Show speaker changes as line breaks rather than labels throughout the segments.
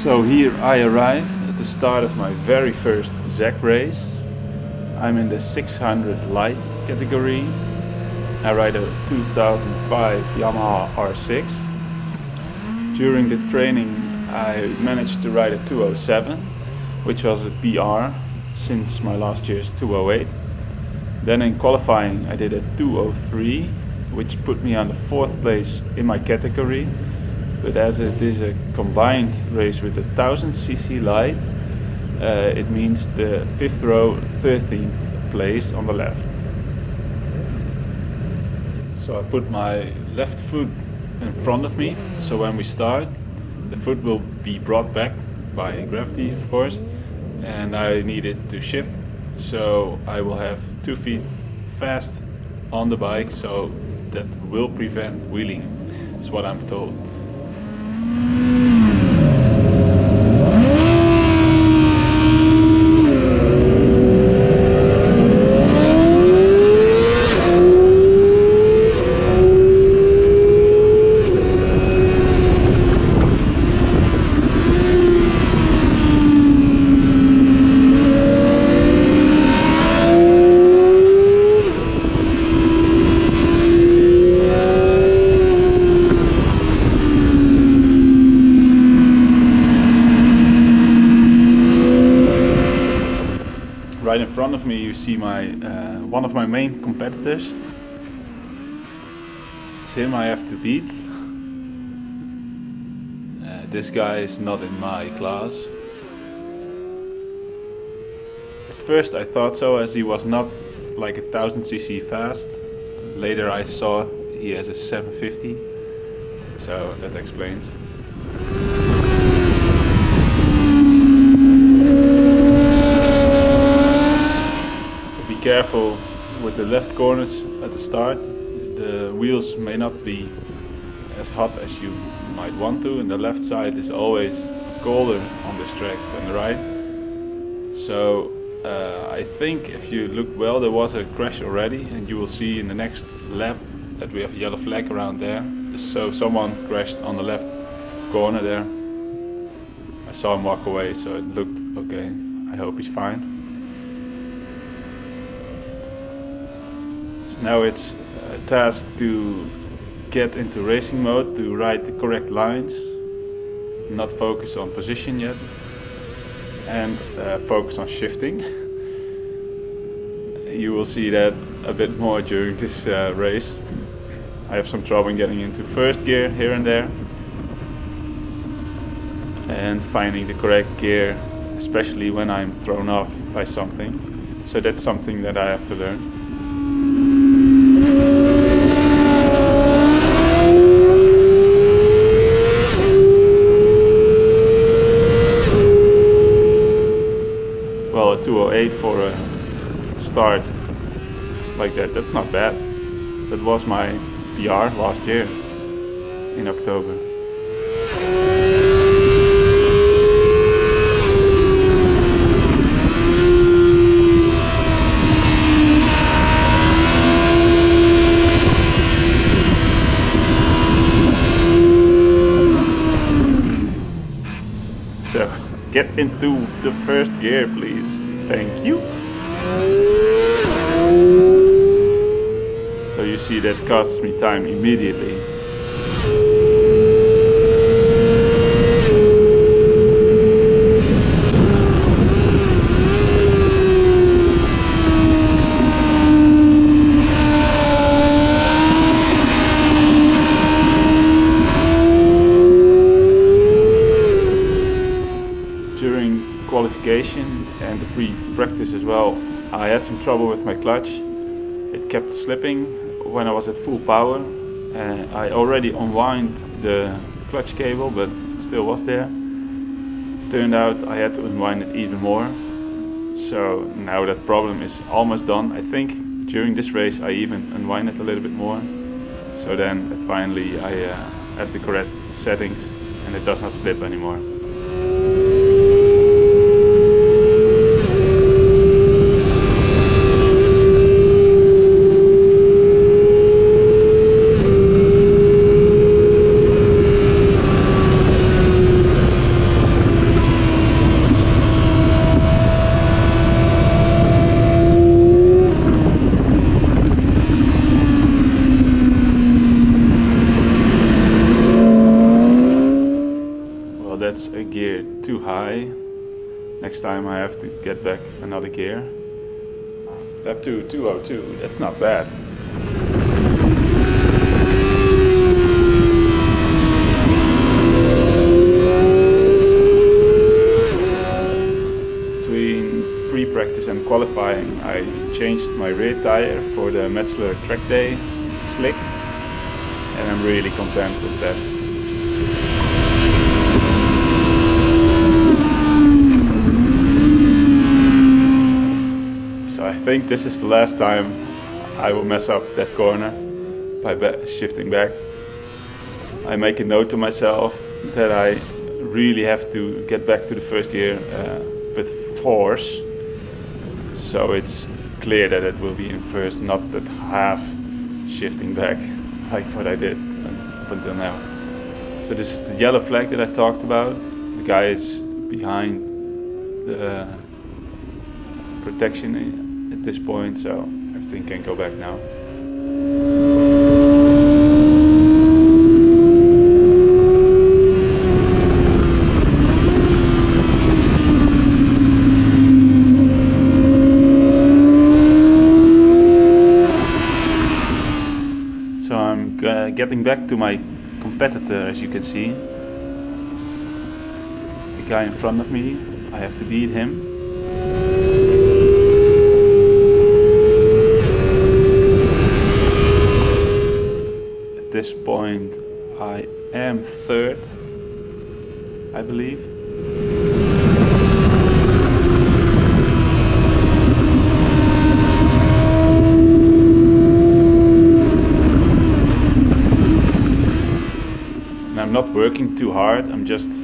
So here I arrive at the start of my very first ZAC race. I'm in the 600 light category. I ride a 2005 Yamaha R6. During the training I managed to ride a 207, which was a PR since my last year's 208. Then in qualifying I did a 203, which put me on the 4th place in my category. But as it is a combined race with a 1000cc light, it means the 5th row, 13th place on the left. So I put my left foot in front of me, so when we start, the foot will be brought back by gravity, of course, and I need it to shift, so I will have 2 feet fast on the bike, so that will prevent wheeling, is what I'm told. Right in front of me you see my one of my main competitors. It's him I have to beat. This guy is not in my class. At first I thought so, as he was not like a 1000cc fast. Later I saw he has a 750, so that explains. Careful with the left corners at the start. The wheels may not be as hot as you might want to, and the left side is always colder on this track than the right. So I think if you look well, there was a crash already, and you will see in the next lap that we have a yellow flag around there. So someone crashed on the left corner there. I saw him walk away, so it looked okay. I hope he's fine. Now it's a task to get into racing mode, to ride the correct lines, not focus on position yet, and focus on shifting. You will see that a bit more during this race. I have some trouble getting into first gear here and there, and finding the correct gear, especially when I'm thrown off by something. So that's something that I have to learn. Well, a 208 for a start like that, that's not bad. That was my PR last year in October. So, get into the first gear, please. Thank you. So you see that costs me time immediately. During qualification and the free practice as well, I had some trouble with my clutch. It kept slipping when I was at full power. I already unwound the clutch cable, but it still was there. Turned out I had to unwind it even more. So now that problem is almost done. I think during this race I even unwind it a little bit more. So then finally I have the correct settings and it does not slip anymore. that's a gear too high. Next time I have to get back another gear. Lap 2, 202, that's not bad. Between free practice and qualifying, I changed my rear tire for the Metzler Track Day slick, and I'm really content with that. So I think this is the last time I will mess up that corner by shifting back. I make a note to myself that I really have to get back to the first gear with force, so it's clear that it will be in first, not that half shifting back like what I did up until now. So this is the yellow flag that I talked about. The guy is behind the protection at this point, so everything can go back now. So I'm getting back to my competitor, as you can see. The guy in front of me, I have to beat him. At this point I am third, I believe. I'm not working too hard, I'm just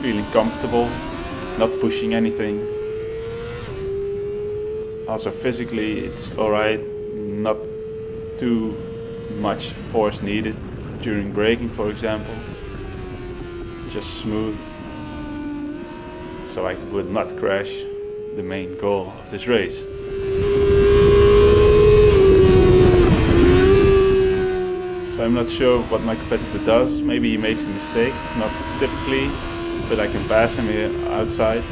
feeling comfortable, not pushing anything. Also physically it's alright, not too much force needed during braking, for example. Just smooth, so I will not crash, the main goal of this race. So I'm not sure what my competitor does. Maybe he makes a mistake. It's not typically, but I can pass him here outside.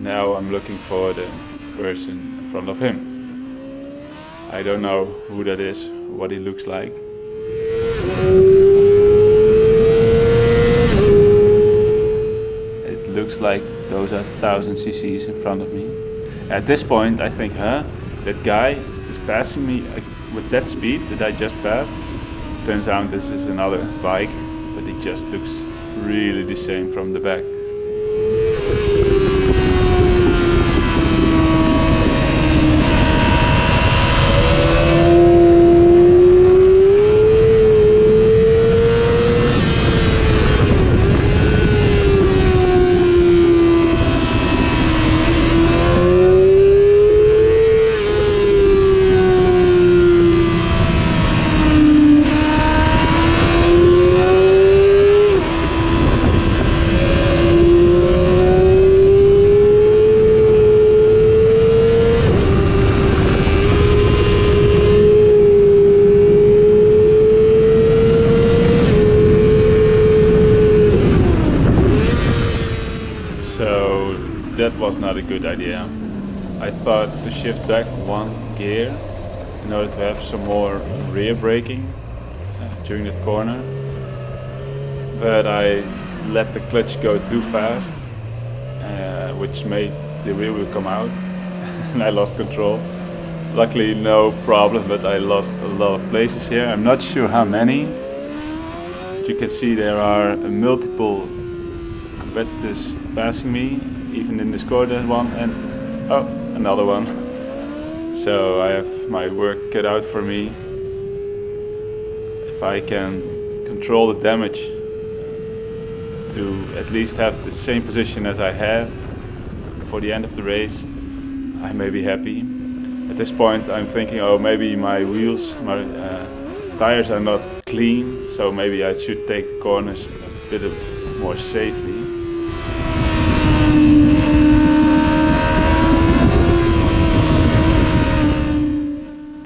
Now I'm looking for the person in front of him. I don't know who that is, what he looks like. It looks like those are 1000 cc's in front of me. At this point I think, that guy is passing me with that speed that I just passed. Turns out this is another bike, but it just looks really the same from the back. So that was not a good idea. I thought to shift back one gear in order to have some more rear braking during that corner, but I let the clutch go too fast, which made the rear wheel come out and I lost control. Luckily no problem, but I lost a lot of places here. I'm not sure how many. You can see there are multiple competitors passing me, even in this corner there's one, and oh, another one. So I have my work cut out for me. If I can control the damage to at least have the same position as I had for the end of the race, I may be happy. At this point I'm thinking, oh, maybe my wheels, my tires are not clean, so maybe I should take the corners a bit more safely.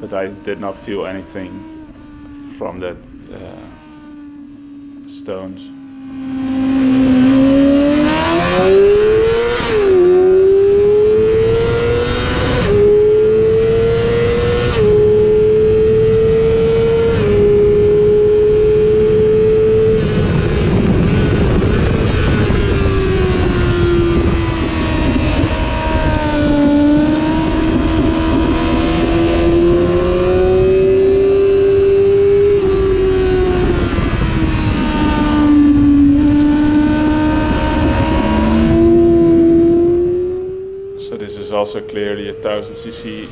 But I did not feel anything from that stones. So this is also clearly a 1000cc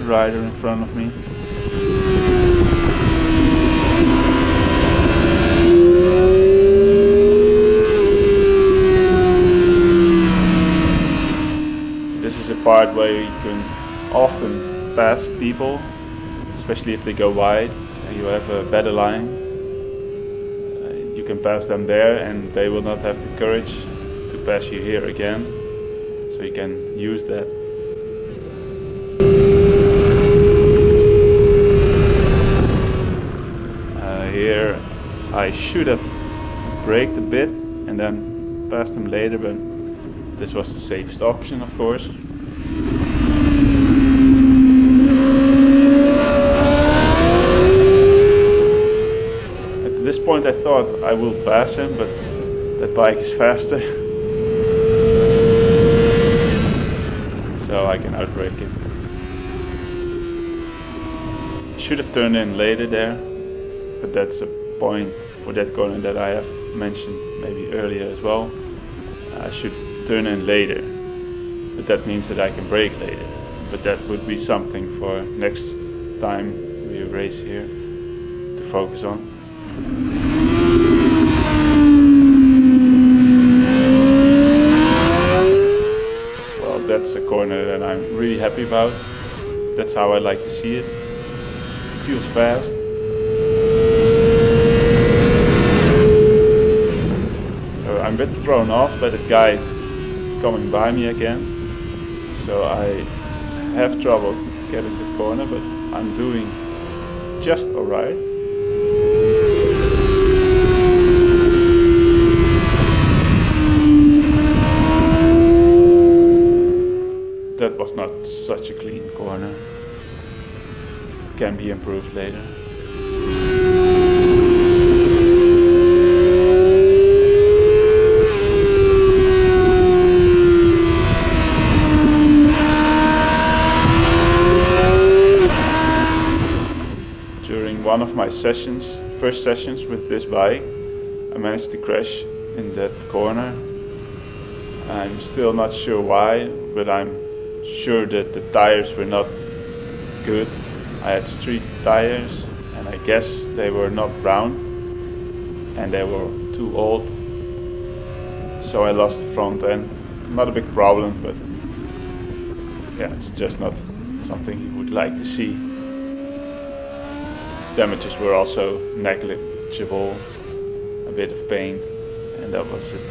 rider in front of me. So this is a part where you can often pass people, especially if they go wide and you have a better line. You can pass them there and they will not have the courage to pass you here again. So you can use that. Here I should have braked a bit and then passed them later, but this was the safest option, of course. At this point I thought I will pass him, but that bike is faster. So I can outbrake him. Should have turned in later there, but that's a point for that corner that I have mentioned maybe earlier as well. I should turn in later, but that means that I can brake later. But that would be something for next time we race here to focus on. That's a corner that I'm really happy about. That's how I like to see it. It feels fast. So I'm a bit thrown off by that guy coming by me again. So I have trouble getting the corner, but I'm doing just alright. That was not such a clean corner. It can be improved later. During one of my first sessions with this bike, I managed to crash in that corner. I'm still not sure why, but I'm sure that the tires were not good. I had street tires and I guess they were not brown and they were too old. So I lost the front end. Not a big problem, but yeah, it's just not something you would like to see. Damages were also negligible, a bit of paint, and that was it.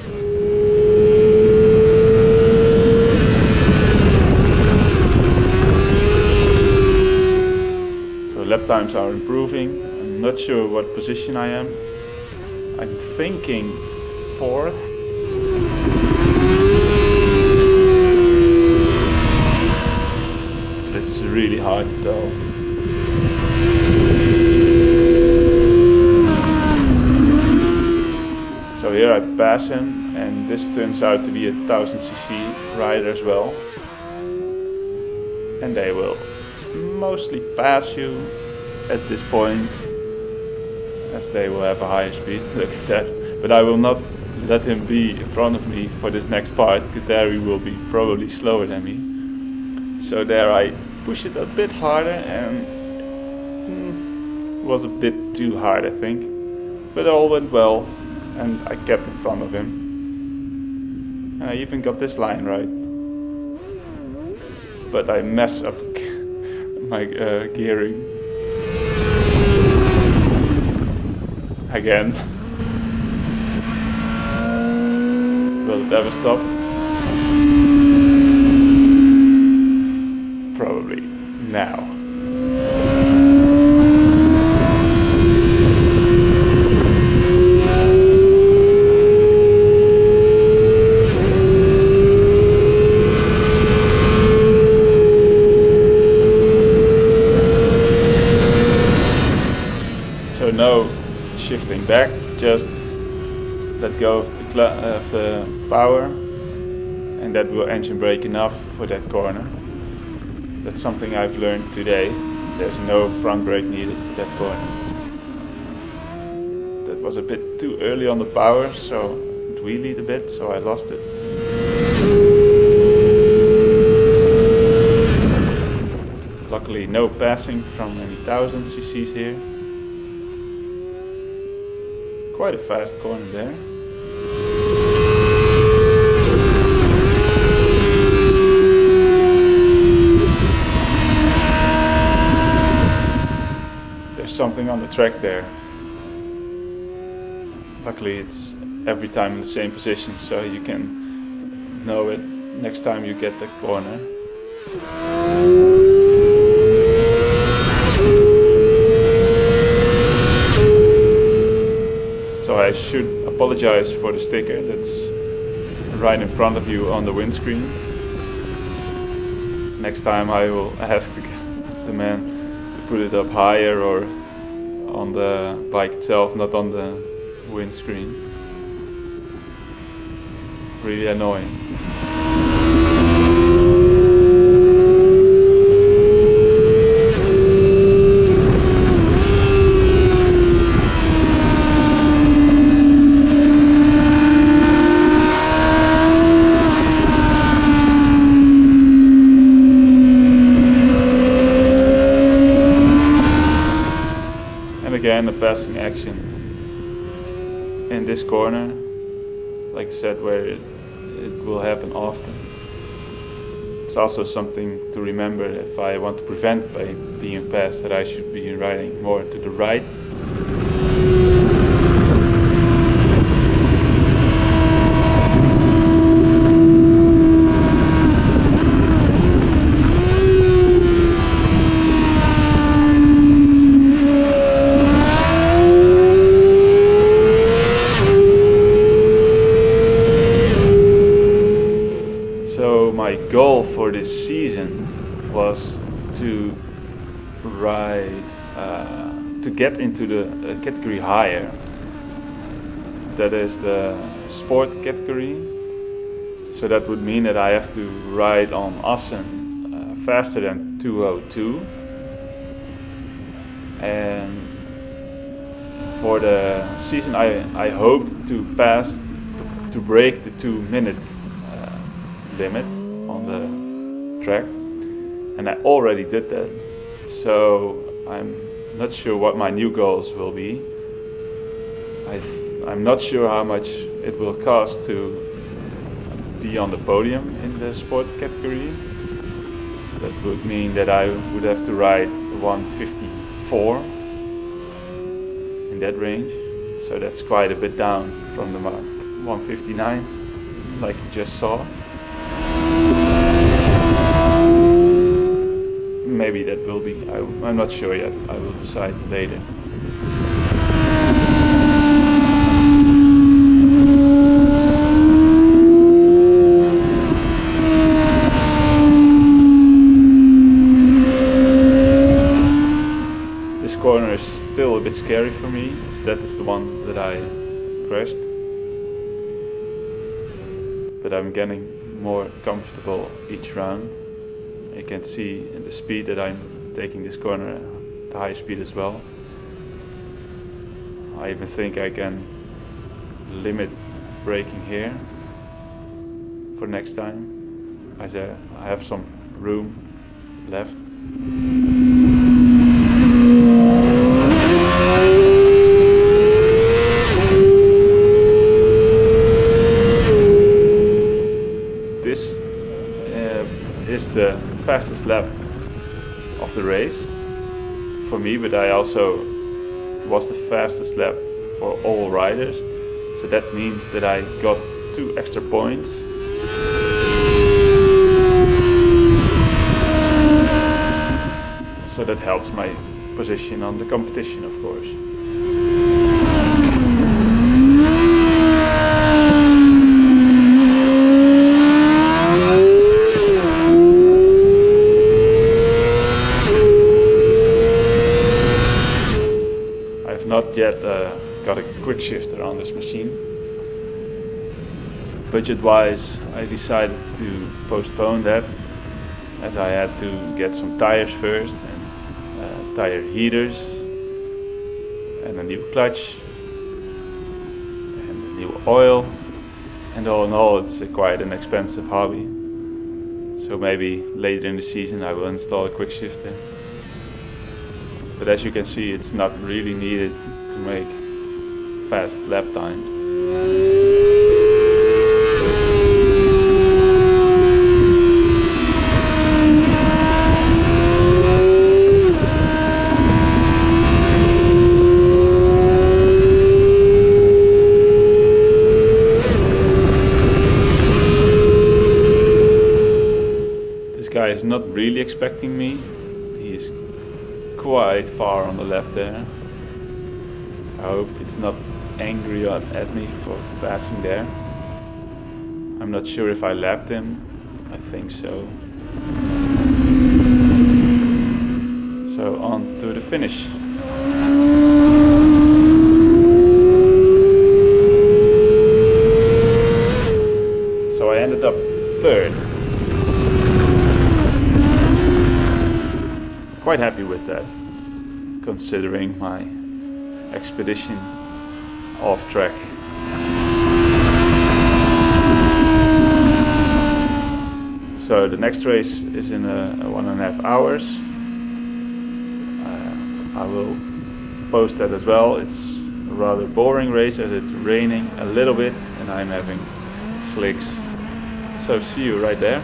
Lap times are improving. I'm not sure what position I am. I'm thinking 4th. It's really hard to tell. So here I pass him, and this turns out to be a 1000cc rider as well. And they will mostly pass you at this point, as they will have a higher speed. Look at that. But I will not let him be in front of me for this next part, because there he will be probably slower than me. So there I push it a bit harder, and it was a bit too hard, I think. But all went well, and I kept in front of him. And I even got this line right. But I mess up my gearing again. Will it ever stop? Probably now. no shifting back, just let go of the power, and that will engine brake enough for that corner. That's something I've learned today. There's no front brake needed for that corner. That was a bit too early on the power, so it wheelied a bit, so I lost it. Luckily no passing from any 1000 cc's here. Quite a fast corner there. There's something on the track there. Luckily it's every time in the same position, so you can know it next time you get the corner. So I should apologize for the sticker that's right in front of you on the windscreen. Next time I will ask the man to put it up higher or on the bike itself, not on the windscreen. Really annoying. And again, the passing action in this corner, like I said, where it will happen often. It's also something to remember if I want to prevent by being passed, that I should be riding more to the right. So my goal for this season was to ride, to get into the category higher. That is the sport category. So that would mean that I have to ride on Assen faster than 202. And for the season I hoped to pass, to break the 2-minute limit on the track, and I already did that, so I'm not sure what my new goals will be. I'm not sure how much it will cost to be on the podium in the sport category. That would mean that I would have to ride 154 in that range, so that's quite a bit down from the 159 like you just saw. Maybe that will be, I'm not sure yet, I will decide later. This corner is still a bit scary for me, as that is the one that I crashed. But I'm getting more comfortable each round. You can see in the speed that I'm taking this corner at the high speed as well. I even think I can limit braking here for next time, as I have some room left. This is the fastest lap of the race for me, but I also was the fastest lap for all riders, so that means that I got 2 extra points. So that helps my position on the competition, of course. Not yet yet got a quick shifter on this machine. Budget-wise, I decided to postpone that, as I had to get some tires first, and tire heaters, and a new clutch, and a new oil, and all in all it's quite an expensive hobby. So maybe later in the season I will install a quick shifter. But as you can see, it's not really needed to make fast lap times. This guy is not really expecting me. He is quite far on the left there. I hope it's not angry at me for passing there. I'm not sure if I lapped him. I think so. So on to the finish. So I ended up third. Quite happy with that, considering my expedition off track. So the next race is in 1.5 hours. I will post that as well. It's a rather boring race as it's raining a little bit and I'm having slicks. So see you right there.